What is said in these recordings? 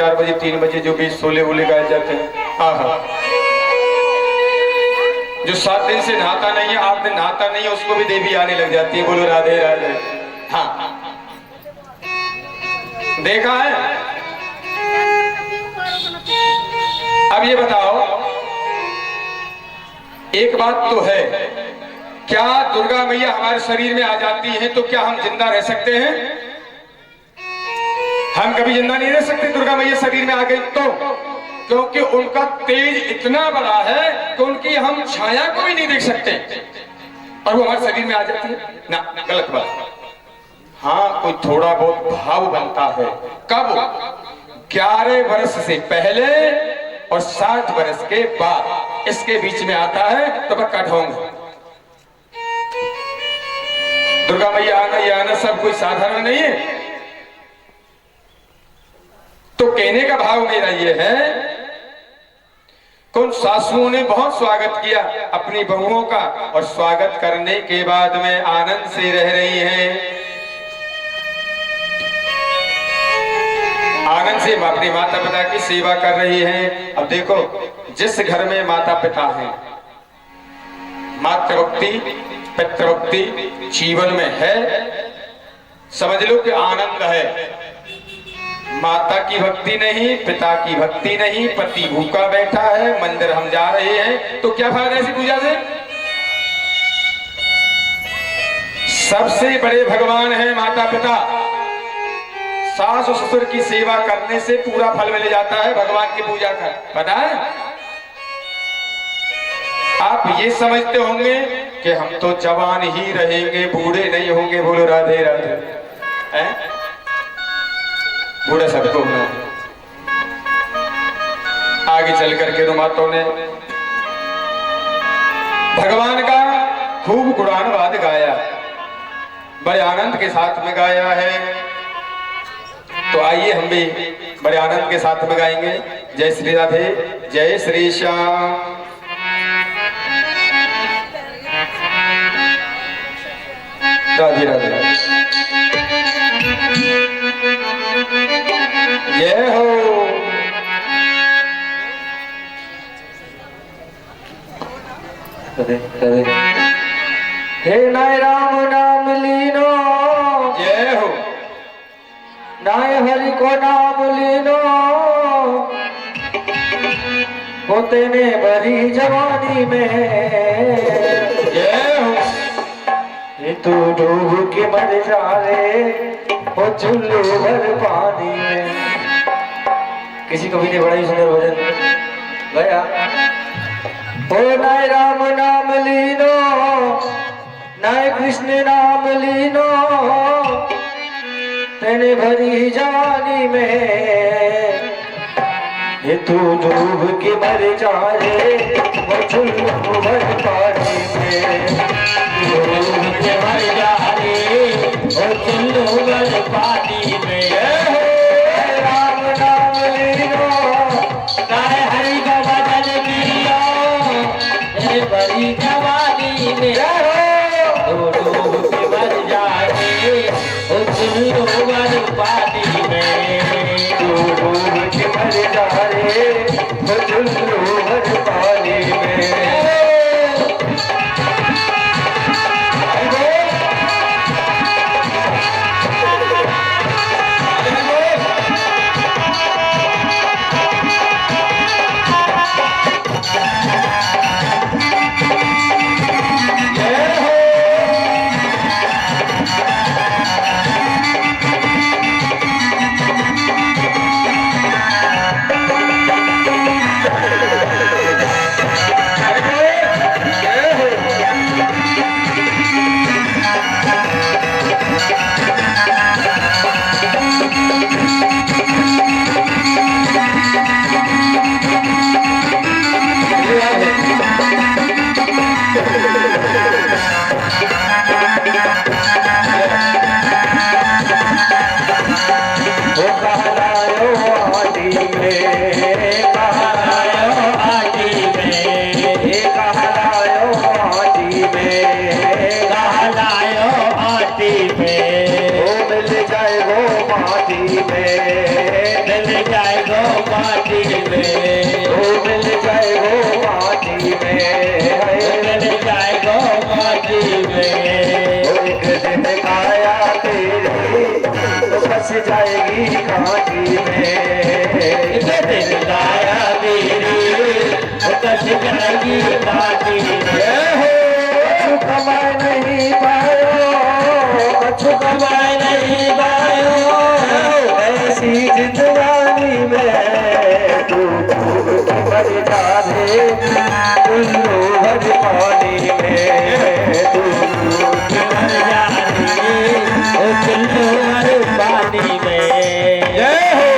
4 बजे 3 बजे जो भी सोले वोले गाए जाते हैं। हाँ, जो 7 दिन से नहाता नहीं है, 8 दिन नहाता नहीं है, उसको भी देवी आने लग जाती है। बोलो राधे राधे। हाँ, देखा है। अब ये बताओ, एक बात तो है, क्या दुर्गा मैया हमारे शरीर में आ जाती है तो क्या हम जिंदा रह सकते हैं? हम कभी जिंदा नहीं रह सकते। दुर्गा मैया शरीर में आ गई तो, क्योंकि उनका तेज इतना बड़ा है कि उनकी हम छाया को भी नहीं देख सकते, और वो हमारे शरीर में आ जाती है ना। गलत बात। हाँ, कोई थोड़ा बहुत भाव बनता है। कब? 11 वर्ष से पहले और 60 वर्ष के बाद, इसके बीच में आता है तो पक्का ढोंग। दुर्गा मैया आना, ये आना सब कोई साधारण नहीं है। तो कहने का भाव मेरा ये है, कुछ सासुओं ने बहुत स्वागत किया अपनी बहुओं का, और स्वागत करने के बाद में आनंद से रह रही हैं, आनंद से अपनी माता पिता की सेवा कर रही हैं। अब देखो, जिस घर में माता पिता हैं, मातृभक्ति पितृभक्ति जीवन में है, समझ लो कि आनंद है। माता की भक्ति नहीं, पिता की भक्ति नहीं, पति भूखा बैठा है, मंदिर हम जा रहे हैं, तो क्या फायदा ऐसी पूजा से? सबसे बड़े भगवान है माता पिता। सास और ससुर की सेवा करने से पूरा फल मिल जाता है भगवान की पूजा का, पता है? आप ये समझते होंगे कि हम तो जवान ही रहेंगे, बूढ़े नहीं होंगे। बोलो राधे राधे। बूढ़ा सबको होना। आगे चल करके रुमातों ने भगवान का खूब गुणानुवाद गाया, बड़े आनंद के साथ में गाया है। तो आइए हम भी बड़े आनंद के साथ में गाएंगे। जय श्री राधे, जय श्री श्याम। राधे राधे। जय हो। हे नाय राम नाम लीनो, जय हो। नाय हरि को नाम लीनो, होते में भरी जवानी में। जय हो। ये तू डूब के मर जा रे, वो चुल्लू भर पानी में। किसी कवि ने बड़ा ही सुंदर भजन गाया। ओ नाय राम नाम लीनो, नाय कृष्ण नाम लीनो, तेने भरी जवानी में। ये तू डूब के मर जा रे, वो चुल्लू भर पानी में। डूब के मर जा रे, वो चुल्लू भर पानी में। राम नाम लीनो, नाय हरि का भजन कियो, तेरे भरी जवानी में। डूब के मर जा रे, वो चुल्लू भर पानी में। डूब के मर जा रे, वो चुल्लू भर पानी में। माटी में मिल जाए गो माटी में, वो मिल जाए वो माटी में, मिल जाए गो माटी में। वो एक दिन काया तेरी तो फंस जाएगी कांटी में, एक दिन काया तेरी तो फंस जाएगी माटी में। कछु कमा नहीं पायो, कछु कमा नहीं पायो, ऐसी जिंदगानी में तू मर जाने उल्लू भर पानी में, तू मर जाने ओ चुल्लू हर पानी में। जय हो।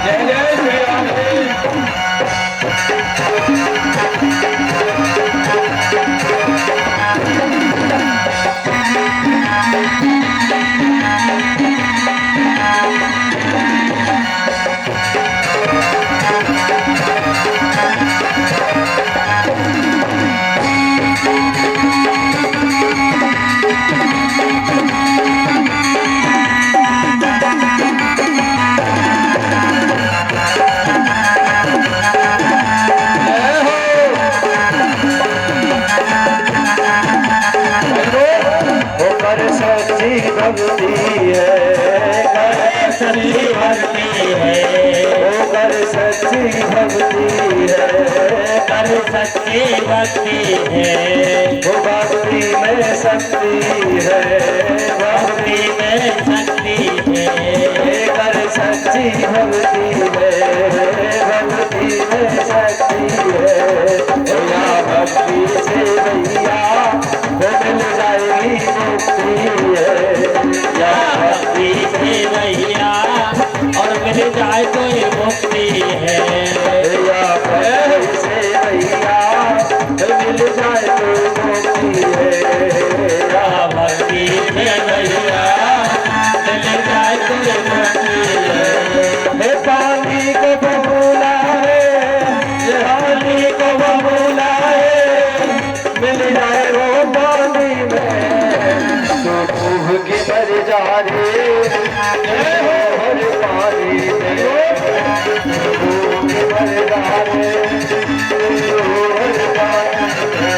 जय जय श्री राम जी। होकर सच्ची भक्ति है, कर सच्ची भक्ति है, होकर सच्ची भक्ति है, कर सच्ची भक्ति है। वो भक्ति में शक्ति है, भक्ति में शक्ति है, कर सच्ची भक्ति है, भक्ति में शक्ति है। या भक्ति से भैया वो मिल जाएगी मुक्ति है, या भक्ति से भैया और मिल जाए तो ये मुक्ति है। या भक्ति से भैया मिल जाए तो मुक्ति है, या भक्ति से भैया मिल जाए तो ये मुक्ति है। हे पानी को बबूला है, ये हाथी को बबूला है, मिल जाए वो पानी में तो डूब के मर जा रे, ये हो हर पानी में डूब के मर जा रे, ये हो हर पानी में।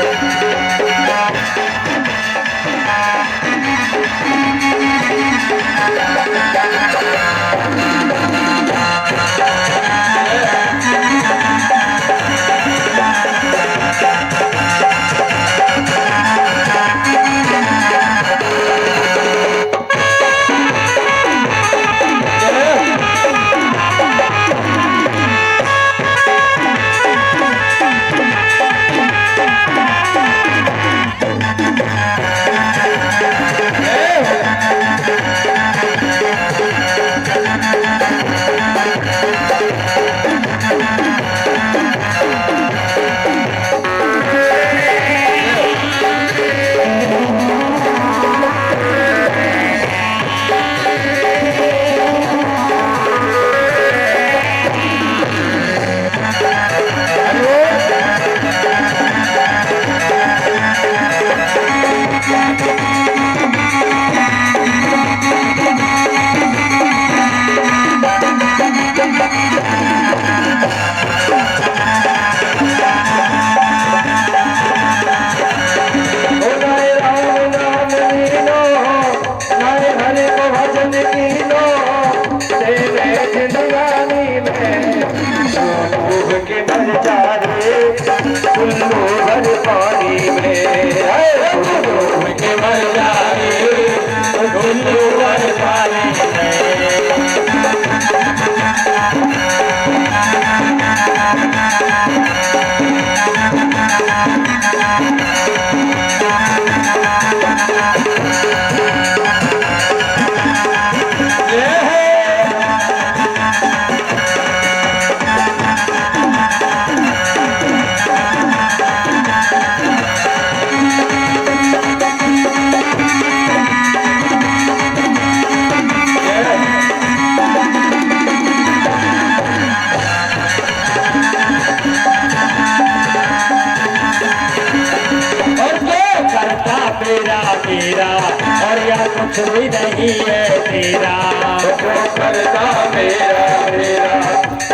कुछ भी नहीं है तेरा। जो करता मेरा मेरा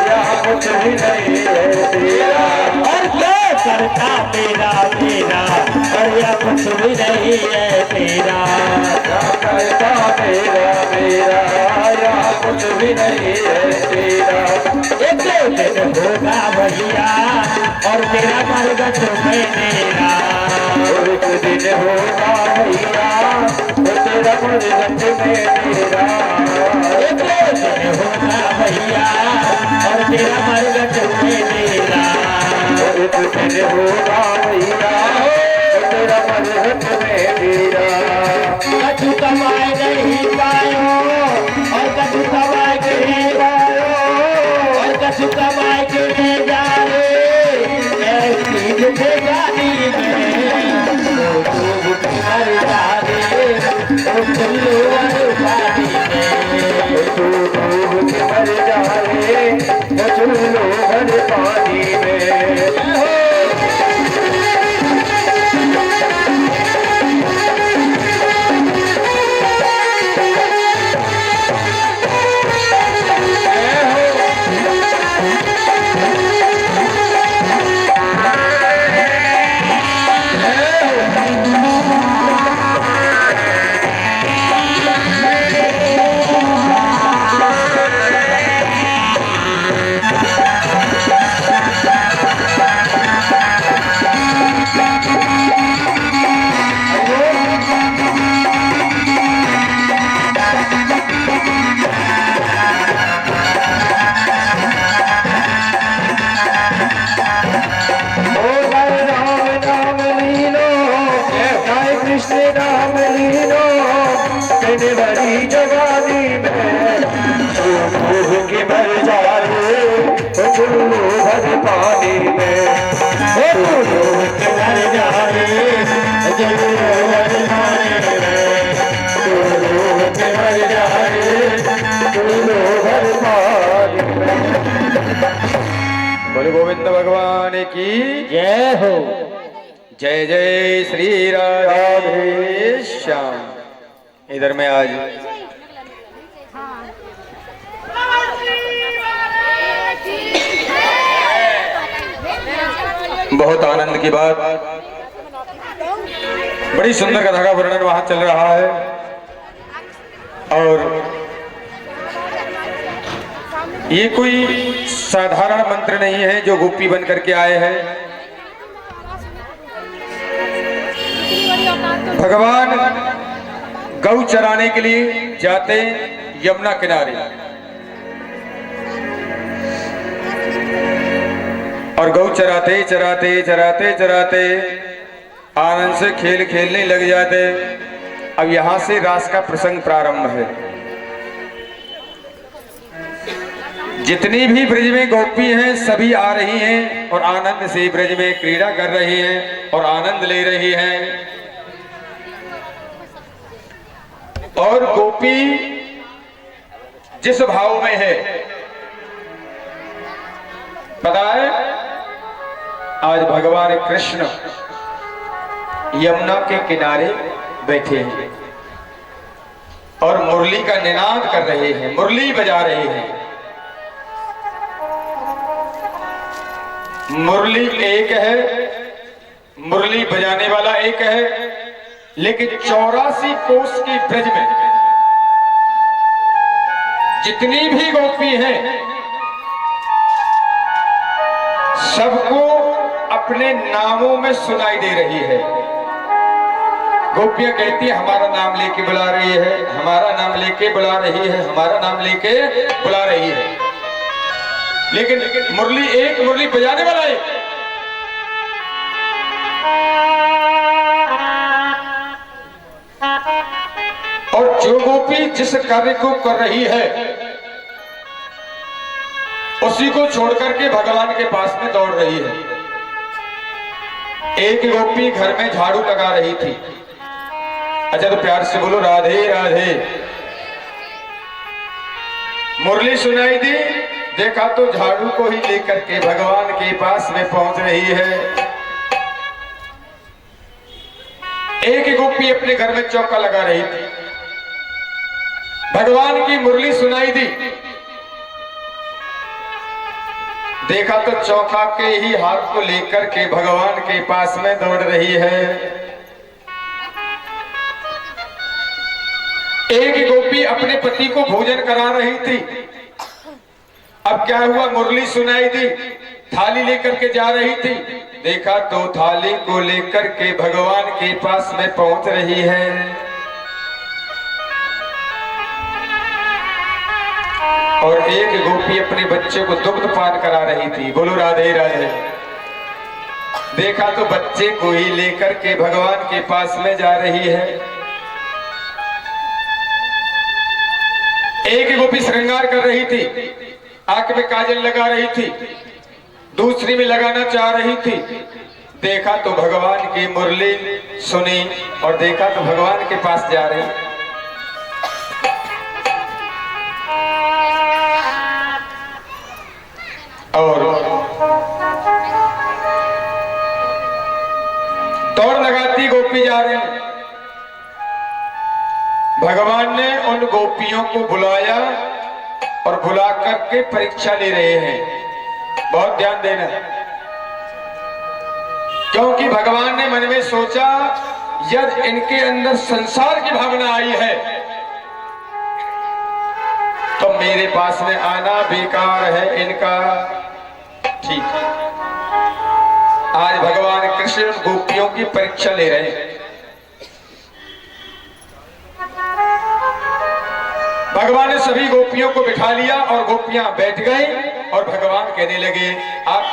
यहाँ कुछ भी नहीं है तेरा। और क्या करता मेरा मेरा और यह कुछ भी नहीं है तेरा। क्या करता मेरा मेरा यहाँ कुछ भी नहीं है तेरा। एक दिन होगा भैया और तेरा मर्ग तुम्हें मेरा। और एक दिन होगा भैया तो तेरा मर्ग में मेरा। एक दिन होगा भैया और तेरा मर्ग तुम्हें मेरा। और एक दिन होगा भैया तो तेरा मर्ग में मेरा। कछु कमाए नहीं पायो और कछु कमाए के नहीं पायो और कछु कमाए के नहीं जाए। ऐसी दुखे जानी में तो डूब मर जाने तो चलो पानी में। तू डूब के मर जाए वो चुल्लू भर पानी में। कृष्ण नाम लीनो तेरे बड़ी जवानी में तू डूब के मर जाए तो चुल्लू भर पानी में। तू डूब के मर जाए तो चुल्लू भर पानी में। तू डूब के मर जाए चुल्लू भर पानी में। बोले गोविंद भगवान की जय हो। जय जय श्री राधे श्याम। इधर में आज बहुत आनंद की बात, बड़ी सुंदर कथा का वर्णन वहां चल रहा है। और ये कोई साधारण मंत्र नहीं है जो गोपी बन करके आए हैं। भगवान गौ चराने के लिए जाते यमुना किनारे और गौ चराते चराते चराते चराते आनंद से खेल खेलने लग जाते। अब यहां से रास का प्रसंग प्रारंभ है। जितनी भी ब्रज में गोपी हैं सभी आ रही हैं और आनंद से ब्रज में क्रीड़ा कर रही हैं और आनंद ले रही हैं। और गोपी जिस भाव में है पता है, आज भगवान कृष्ण यमुना के किनारे बैठे हैं और मुरली का निनाद कर रहे हैं, मुरली बजा रहे हैं। मुरली एक है, मुरली बजाने वाला एक है, लेकिन 84 कोस की ब्रज में जितनी भी गोपी हैं सबको अपने नामों में सुनाई दे रही है। गोपियां कहती है हमारा नाम लेके बुला रही है, हमारा नाम लेके बुला रही है, हमारा नाम लेके बुला रही है। लेकिन मुरली एक, मुरली बजाने वाला एक। और जो गोपी जिस कार्य को कर रही है उसी को छोड़कर के भगवान के पास में दौड़ रही है। एक गोपी घर में झाड़ू लगा रही थी। अच्छा तो प्यार से बोलो राधे राधे। मुरली सुनाई दी, देखा तो झाड़ू को ही लेकर के भगवान के पास में पहुंच रही है। एक गोपी अपने घर में चौका लगा रही थी। भगवान की मुरली सुनाई दी। देखा तो चौका के ही हाथ को लेकर के भगवान के पास में दौड़ रही है। एक गोपी अपने पति को भोजन करा रही थी। अब क्या हुआ, मुरली सुनाई दी, थाली लेकर के जा रही थी। देखा तो थाली को लेकर के भगवान के पास में पहुंच रही है। और एक गोपी अपने बच्चे को दुग्ध पान करा रही थी। बोलो राधे राधे। देखा तो बच्चे को ही लेकर के भगवान के पास में जा रही है। एक गोपी श्रृंगार कर रही थी, आंख में काजल लगा रही थी, दूसरी में लगाना चाह रही थी। देखा तो भगवान की मुरली सुनी और देखा तो भगवान के पास जा रही। और दौड़ लगाती गोपी जा रहे हैं। भगवान ने उन गोपियों को बुलाया और बुला करके परीक्षा ले रहे हैं। बहुत ध्यान देना, क्योंकि भगवान ने मन में सोचा यदि इनके अंदर संसार की भावना आई है तो मेरे पास में आना बेकार है इनका। ठीक है, आज भगवान कृष्ण गोपियों की परीक्षा ले रहे हैं। भगवान ने सभी गोपियों को बिठा लिया और गोपियां बैठ गई और भगवान कहने लगे, आप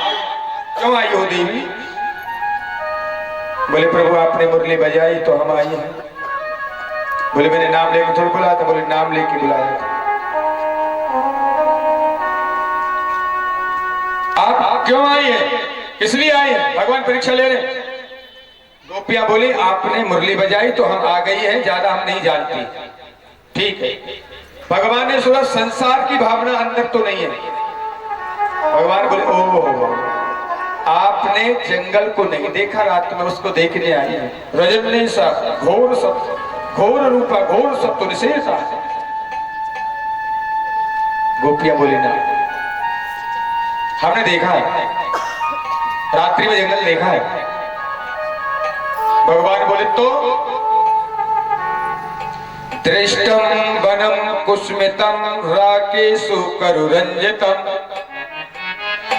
क्यों आई हो देवी? बोले प्रभु आपने मुरली बजाई तो हम आई हैं। बोले मैंने नाम लेके थोड़ा बुलाया था। बोले नाम लेके बुलाया था। आप क्यों आई हैं? किस लिए आई हैं? भगवान परीक्षा ले रहे हैं। गोपियां बोली आपने मुरली बजाई तो हम आ गई हैं, ज्यादा हम नहीं जानती। ठीक है। भगवान ने सोचा संसार की भावना अंदर तो नहीं है। भगवान बोले ओह, आपने जंगल को नहीं देखा, रात में उसको देखने आई है। रजनी सा घोर सत्य, घोर रूपा घोर सत्य निशेषा। गोपियां बोली ना, हमने देखा है, रात्रि में जंगल देखा है। भगवान बोले तो दृष्टम वनम कुस्मितम राकेशु करुरंजितम।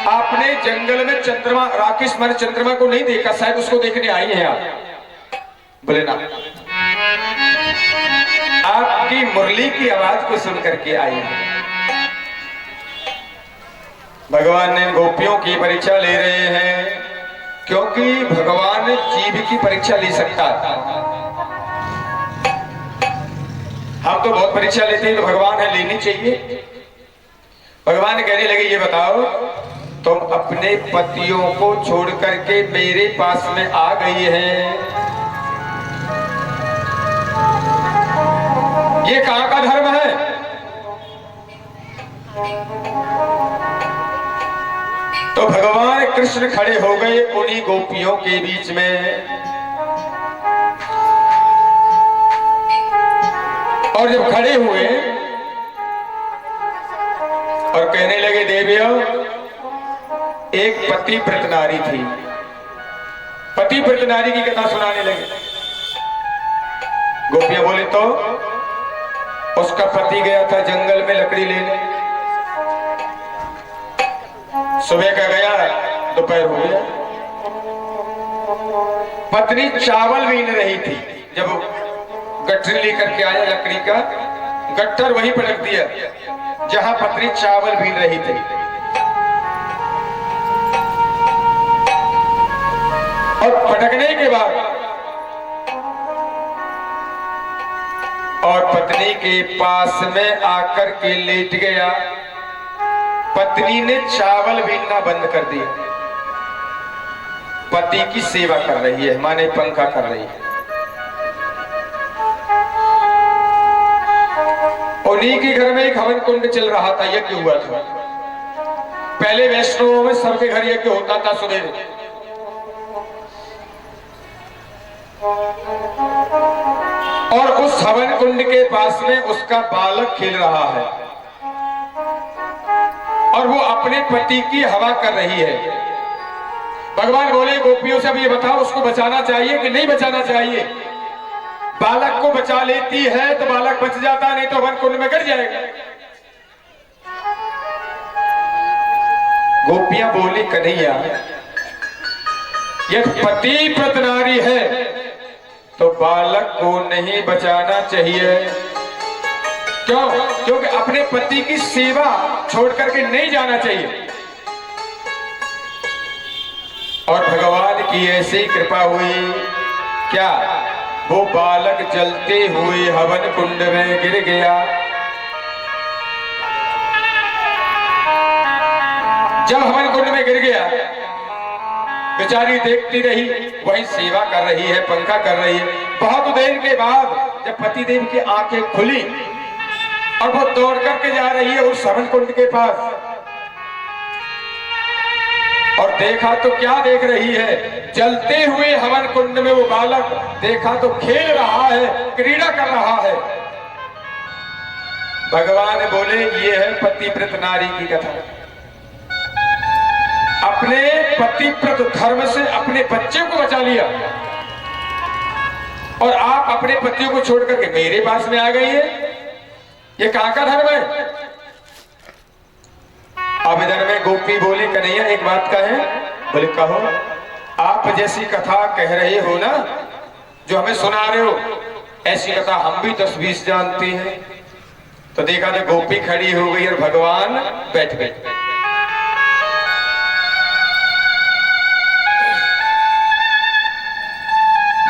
आपने जंगल में चंद्रमा, राकेश माने चंद्रमा को नहीं देखा, शायद उसको देखने आई हैं आप। बोले ना, आपकी मुरली की आवाज को सुन करके आई है। भगवान ने गोपियों की परीक्षा ले रहे हैं, क्योंकि भगवान जीव की परीक्षा ले सकता था। हम तो बहुत परीक्षा लेते हैं, तो भगवान है लेनी चाहिए। भगवान कहने लगे ये बताओ, तुम अपने पतियों को छोड़ करके मेरे पास में आ गई हैं, ये कहां का धर्म है? तो भगवान कृष्ण खड़े हो गए उन्हीं गोपियों के बीच में। और जब खड़े हुए और कहने लगे देवियों, एक पतिव्रत नारी थी। पतिव्रत नारी की कथा सुनाने लगे। गोपियां बोले तो उसका पति गया था जंगल में लकड़ी लेने। सुबह का गया, दोपहर हो गया। पत्नी चावल बीन रही थी। जब गठरी लेकर के आया लकड़ी का, गट्ठर वहीं पटक दिया जहां पत्नी चावल बीन रही थी। और पटकने के बाद और पत्नी के पास में आकर के लेट गया। पत्नी ने चावल बीनना बंद कर दिया। पति की सेवा कर रही है, माने पंखा कर रही है। उन्हीं के घर में एक हवन कुंड चल रहा था, यज्ञ हुआ था। पहले वैष्णवों में सबके घर यज्ञ होता था सुबह। और उस हवन कुंड के पास में उसका बालक खेल रहा है और वो अपने पति की हवा कर रही है। भगवान बोले गोपियों से अब ये बताओ उसको बचाना चाहिए कि नहीं बचाना चाहिए। बालक को बचा लेती है तो बालक बच जाता, नहीं तो हवन कुंड में गिर जाएगा। गोपियां बोली कन्हैया यह पति व्रत नारी है तो बालक को नहीं बचाना चाहिए। क्यों? क्योंकि अपने पति की सेवा छोड़ करके नहीं जाना चाहिए। और भगवान की ऐसी कृपा हुई क्या वो बालक जलते हुए हवन कुंड में गिर गया। जब हवन कुंड में गिर गया बेचारी देखती रही, वही सेवा कर रही है, पंखा कर रही है। बहुत देर के बाद जब पतिदेव की आंखें खुली और वो दौड़ करके जा रही है उस हवन कुंड के पास और देखा तो क्या देख रही है, जलते हुए हवन कुंड में वो बालक देखा तो खेल रहा है, क्रीड़ा कर रहा है। भगवान बोले ये है पतिव्रत नारी की कथा। अपने पतिव्रत धर्म से अपने बच्चे को बचा लिया और आप अपने पतियों को छोड़ करके मेरे पास में आ गई है। ये कहां का धर्म है? अब इधर में गोपी बोली कन्हैया एक बात कहे। बोले कहो। आप जैसी कथा कह रहे हो ना, जो हमें सुना रहे हो, ऐसी कथा हम भी 10-20 जानते हैं। तो देखा तो गोपी खड़ी हो गई और भगवान बैठ गए।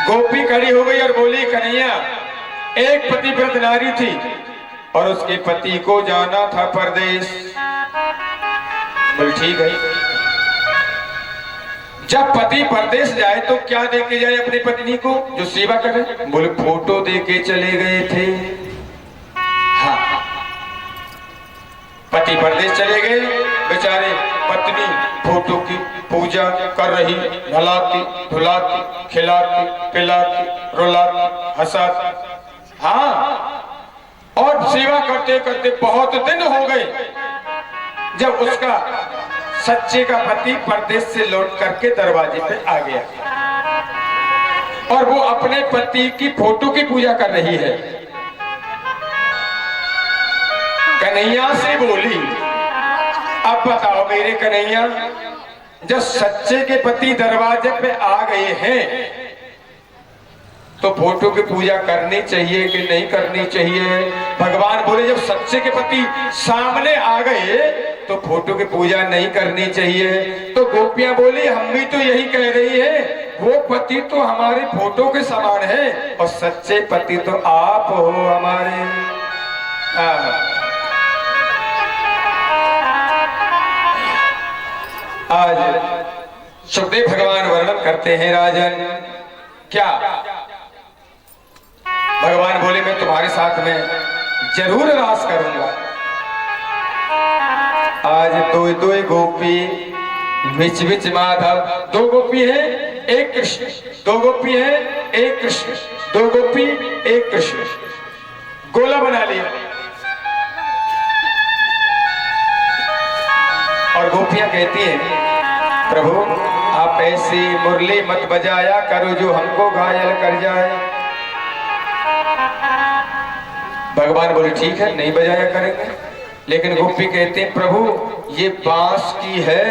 गोपी खड़ी हो गई और बोली कन्हैया एक पतिव्रत नारी थी और उसके पति को जाना था परदेश। बोले ठीक है। जब पति परदेश जाए तो क्या देके जाए अपनी पत्नी को जो सेवा करे? बोले फोटो देके चले गए थे। हाँ, पति परदेश चले गए, बेचारे पत्नी फोटो की पूजा कर रही, नहलाती धुलाती खिलाती पिलाती रुलाती हंसाती। हाँ, और सेवा करते करते बहुत दिन हो गए। जब उसका सच्चे का पति परदेश से लौट करके दरवाजे पे आ गया और वो अपने पति की फोटो की पूजा कर रही है। कन्हैया से बोली अब बताओ मेरे कन्हैया, जब सच्चे के पति दरवाजे पे आ गए हैं तो फोटो की पूजा करनी चाहिए कि नहीं करनी चाहिए? भगवान बोले जब सच्चे के पति सामने आ गए तो फोटो की पूजा नहीं करनी चाहिए। तो गोपियां बोली हम भी तो यही कह रही है, वो पति तो हमारे फोटो के समान है और सच्चे पति तो आप हो हमारे। आज सुखदेव भगवान वर्णन करते हैं राजन क्या भगवान बोले मैं तुम्हारे साथ में जरूर रास करूंगा। आज दो दो गोपी बिच बिच माधव, दो गोपी है एक कृष्ण, दो गोपी है एक कृष्ण, दो गोपी एक कृष्ण, गोला बना लिया। और गोपियां कहती हैं प्रभु आप ऐसी मुरली मत बजाया करो जो हमको घायल कर जाए। भगवान बोले ठीक है नहीं बजाया करेंगे। लेकिन गोपी कहते हैं प्रभु ये बांस की है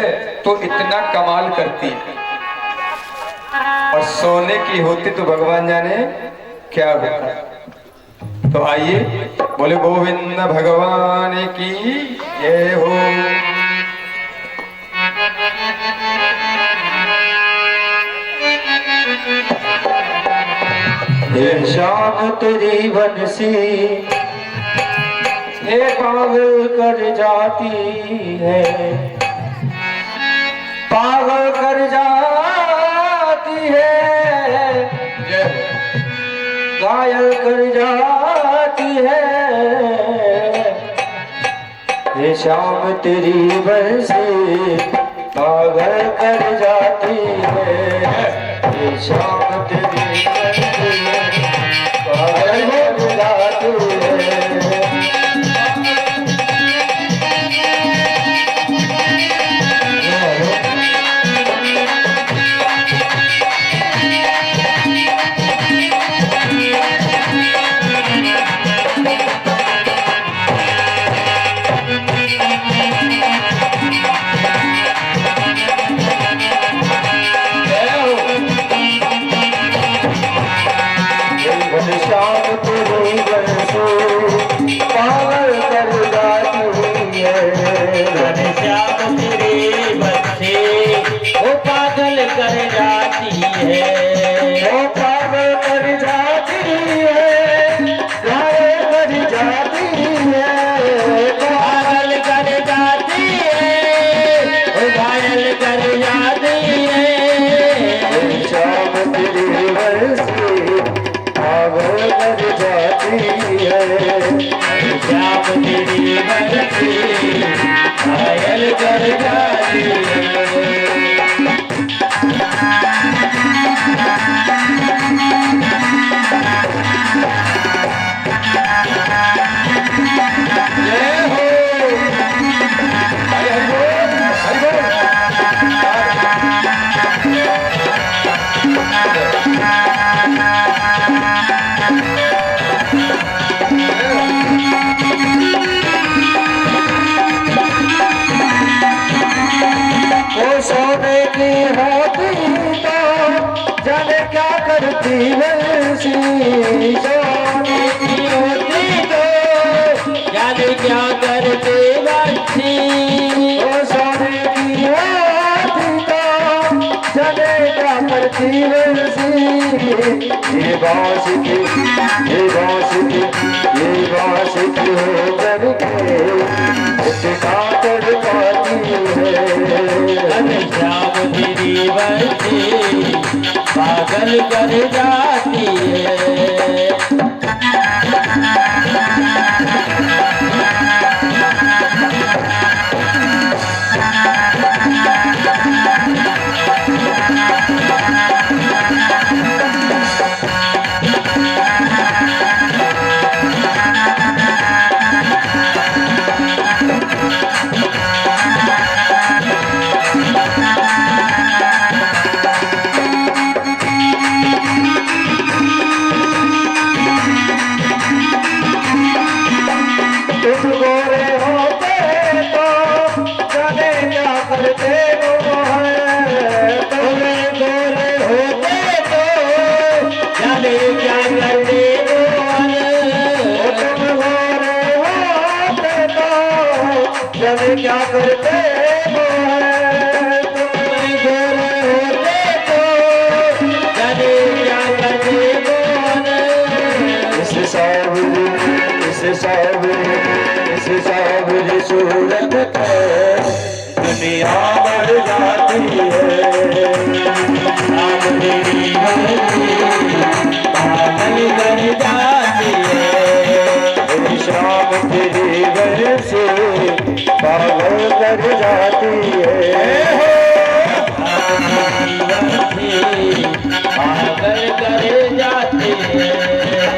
तो इतना कमाल करती है और सोने की होती तो भगवान जाने क्या होता। तो आइए बोले गोविंद भगवान की जय हो। श्याम तेरी बंसी ये पागल कर जाती है, पागल कर जाती है, घायल कर जाती है। ये श्याम तेरी बंसी पागल कर जाती है, ये श्याम तेरी बंसी पागल शाम तेरी बरसों पागल कर जाती है। श्याम तेरे बच्चे वो पागल कर जाती है। वो पागल कर जाती है, घायल कर जाती है, पागल कर जाती है, वो घायल कर जाती है। शाम तेरी बरसी पागल कर जाती है। श्याम तेरी बरसी घायल कर जाती है। जय हो हरि बोल, हरि बोल। वो सोने की होती तो जाने क्या करती वैसी। सोने की होती तो जाने क्या करते बच्ची। वो सोने की होती तो जाने क्या करती वैसी। ये बांस की, ये बांस की, ये बांस की हो करके इतना कर पाती है। श्याम तेरी बरसी पागल कर जाती है। तुम गोरे होते तो जाने क्या करते वो है। तुम गोरे होते तो जाने क्या करते वो है। तुम गोरे होते तो जाने क्या करते वो है। तुम गोरे होते तो जाने क्या करते वो है। इस सावरी सूरत पे दुनिया बढ़ जाती है। श्याम तेरी बरसी पागल कर जाती है। शाम तेरी बरसी पागल कर जाती है। पागल कर जाती है।